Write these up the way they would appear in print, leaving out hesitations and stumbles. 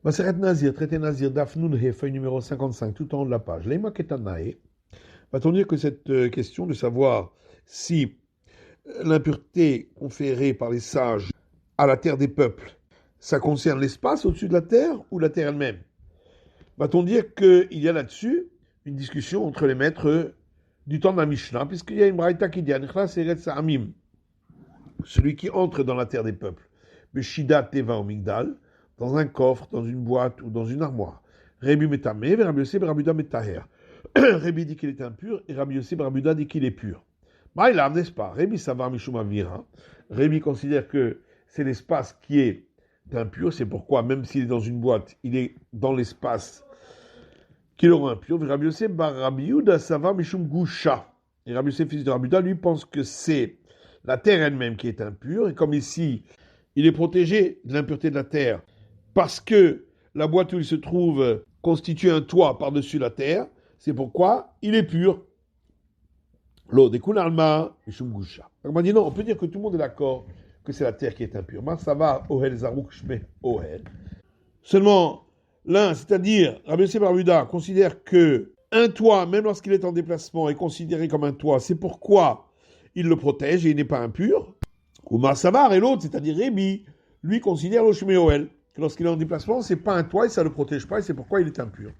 Maseret Nazir, traité Nazir, Dafnoun He, feuille numéro 55, tout en haut de la page. Leima Ketanae, va-t-on dire que cette question de savoir si l'impureté conférée par les sages à la terre des peuples, ça concerne l'espace au-dessus de la terre ou la terre elle-même? Va-t-on dire qu'il y a là-dessus une discussion entre les maîtres du temps de la Mishnah, puisqu'il y a une braïta qui dit Anichlas Eretz Amim, celui qui entre dans la terre des peuples, Beshida Teva ou Migdal, dans un coffre, dans une boîte ou dans une armoire. Rabbi Metame, Rabbi Yosef, Rabbi Yuda Metaher. Rabbi dit qu'il est impur et Rabbi Yosef, Rabbi Yuda dit qu'il est pur. Maïlam, n'est-ce pas? Rabbi Savar Mishum Avira. Rabbi considère que c'est l'espace qui est impur, c'est pourquoi, même s'il est dans une boîte, il est dans l'espace qui le rend impur. Rabbi Yosef, Rabbi Yuda Savar Mishum Gusha. Et Rabbi Yosef, fils de Rabbi Yuda, lui pense que c'est la terre elle-même qui est impure, et comme ici, il est protégé de l'impureté de la terre, parce que la boîte où il se trouve constitue un toit par-dessus la terre, c'est pourquoi il est pur. L'eau des Kunalma, Mishum Gusha. On m'a dit non, on peut dire que tout le monde est d'accord que c'est la terre qui est impure. Marsava, Ohel, Zarouk, Shme, Ohel. Seulement, l'un, c'est-à-dire, Rabbi Yosef Bar Yuda, considère que un toit, même lorsqu'il est en déplacement, est considéré comme un toit. C'est pourquoi il le protège et il n'est pas impur. Ou Marsavar et l'autre, c'est-à-dire Rémi, lui considère le Shme Ohel. Lorsqu'il est en déplacement, c'est pas un toit et ça ne le protège pas et c'est pourquoi il est impur.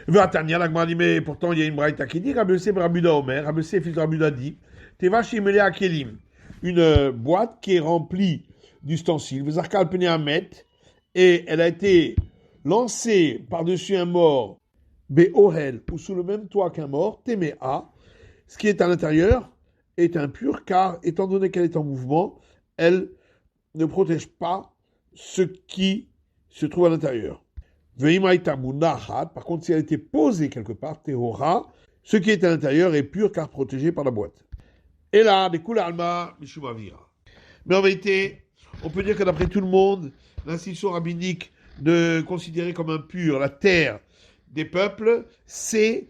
Vatania, l'Agmar dit, mais pourtant il y a une braïta qui dit, Rabbi Yosef Rabbi Yuda Omer, Rabbi Yosef fils de Rabbi Yuda dit, Teva Shimele Akelim, une boîte qui est remplie d'ustensiles, Vezarkal Pene Amet, et elle a été lancée par-dessus un mort, Be'ohel, ou sous le même toit qu'un mort, Temea, ce qui est à l'intérieur est impur, car étant donné qu'elle est en mouvement, elle ne protège pas ce qui se trouve à l'intérieur. Par contre, si elle était posée quelque part, Tehora, ce qui est à l'intérieur est pur car protégé par la boîte. Et là, des coups d'alma, Mishumavira. Mais en vérité, on peut dire que d'après tout le monde, l'institution rabbinique de considérer comme impur la terre des peuples, c'est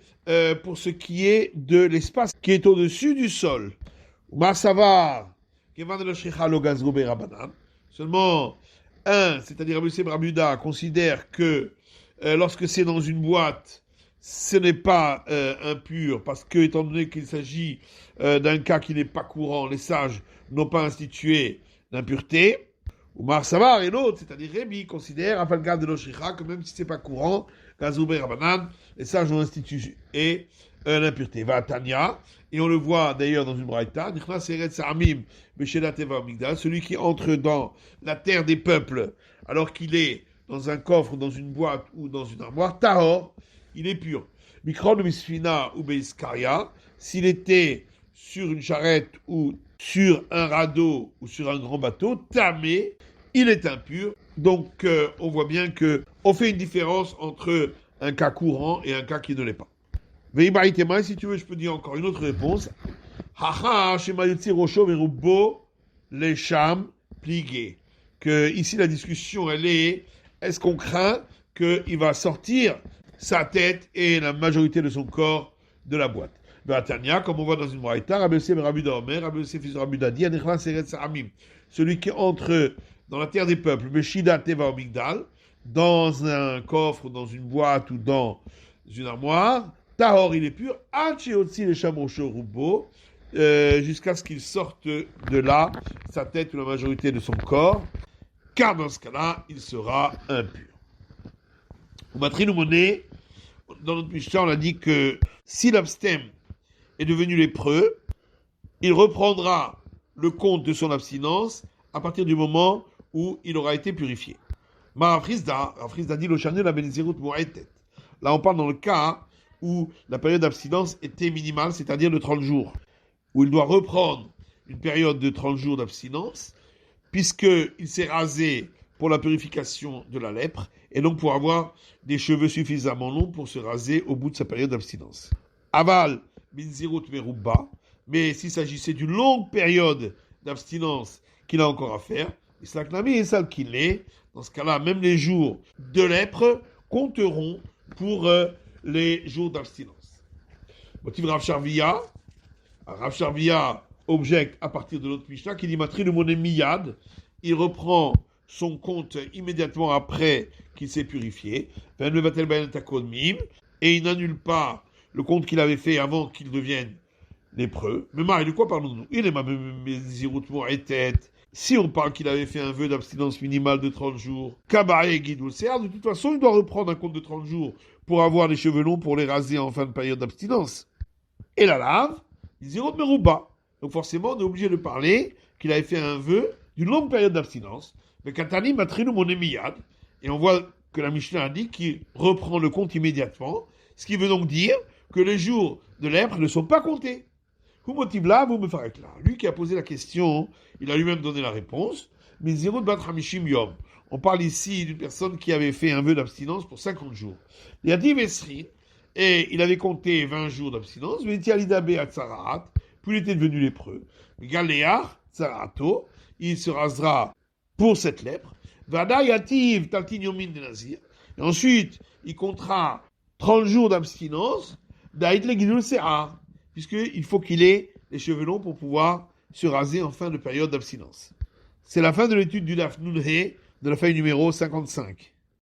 pour ce qui est de l'espace qui est au-dessus du sol. Seulement, un, c'est-à-dire Rabbi Yosef Rabbi Yuda, considère que lorsque c'est dans une boîte, ce n'est pas impur, parce que, étant donné qu'il s'agit d'un cas qui n'est pas courant, les sages n'ont pas institué l'impureté. Ou Marsavar et l'autre, c'est-à-dire Rébi, considère, Afalgad de l'Oshricha, que même si c'est pas courant, Gazoubé Rabanan, les sages ont institué l'impureté. Va à Tanya, et on le voit d'ailleurs dans une braïta, celui qui entre dans la terre des peuples, alors qu'il est dans un coffre, dans une boîte ou dans une armoire, Tahor, il est pur. Mikron Misfina ou Beiskaria, s'il était sur une charrette ou sur un radeau ou sur un grand bateau, Tamé, il est impur. Donc on voit bien qu'on fait une différence entre un cas courant et un cas qui ne l'est pas. Veibaïtema, si tu veux, je peux dire encore une autre réponse. Haha, Shemayutsi Rosho Verubo, les Sham, pligué. Que ici la discussion, elle est-ce qu'on craint qu'il va sortir sa tête et la majorité de son corps de la boîte? Vatania, comme on voit dans une braïta, Rabbi Yosef Rabbi Yuda Omer, Rabbi Yosef fils de Rabbi Yuda dit, Anichlas Eretz Amim, celui qui entre dans la terre des peuples, Beshida Teva ou Migdal, dans un coffre, dans une boîte ou dans une armoire, Tahor, il est pur, Hacheotzi le Shamrosho Rubo, jusqu'à ce qu'il sorte de là, sa tête ou la majorité de son corps, car dans ce cas-là, il sera impur. Au Matrinou Moné, dans notre Mishnah, on a dit que si l'abstème est devenu lépreux, il reprendra le compte de son abstinence à partir du moment où il aura été purifié. Marafrizda dit le chanel la benizirut mu'etet. Là, on parle dans le cas où la période d'abstinence était minimale, c'est-à-dire de 30 jours, où il doit reprendre une période de 30 jours d'abstinence, puisqu'il s'est rasé pour la purification de la lèpre, et donc pour avoir des cheveux suffisamment longs pour se raser au bout de sa période d'abstinence. Aval, minzirut merubba, mais s'il s'agissait d'une longue période d'abstinence qu'il a encore à faire, Islaknami et sale qu'il est, dans ce cas-là, même les jours de lèpre compteront pour les jours d'abstinence. Motiv Rav Sharvia objecte à partir de l'autre Mishnah qui dit Matri le moné miyad, il reprend son compte immédiatement après qu'il s'est purifié, et il n'annule pas le compte qu'il avait fait avant qu'il devienne lépreux. Mais Marie, de quoi parlons-nous? Il est ma tête. Si on parle qu'il avait fait un vœu d'abstinence minimale de 30 jours, Kabaé Guidou de toute façon, il doit reprendre un compte de 30 jours pour avoir les cheveux longs pour les raser en fin de période d'abstinence. Et la lave, Zéro Merouba. Donc forcément, on est obligé de parler qu'il avait fait un vœu d'une longue période d'abstinence. Mais Katani Matrinu Monemiyad. Et on voit que la Mishnah a dit qu'il reprend le compte immédiatement. Ce qui veut donc dire que les jours de lèpre ne sont pas comptés. Vous motive là, vous me ferez là. Lui qui a posé la question, il a lui-même donné la réponse. Mais Zéro de Batramishim Yom. On parle ici d'une personne qui avait fait un vœu d'abstinence pour 50 jours. Il a dit Vesri, et il avait compté 20 jours d'abstinence. Mais il était alidabé à Tsaraat, puis il était devenu lépreux. Galéar, Tsarato, il se rasera pour cette lèpre. Vada Yativ, Taltinyomin de Nazir. Et ensuite, il comptera 30 jours d'abstinence, d'Aïtle Gidul Se'ar, puisqu'il faut qu'il ait les cheveux longs pour pouvoir se raser en fin de période d'abstinence. C'est la fin de l'étude du Daf Nun He, de la feuille numéro 55.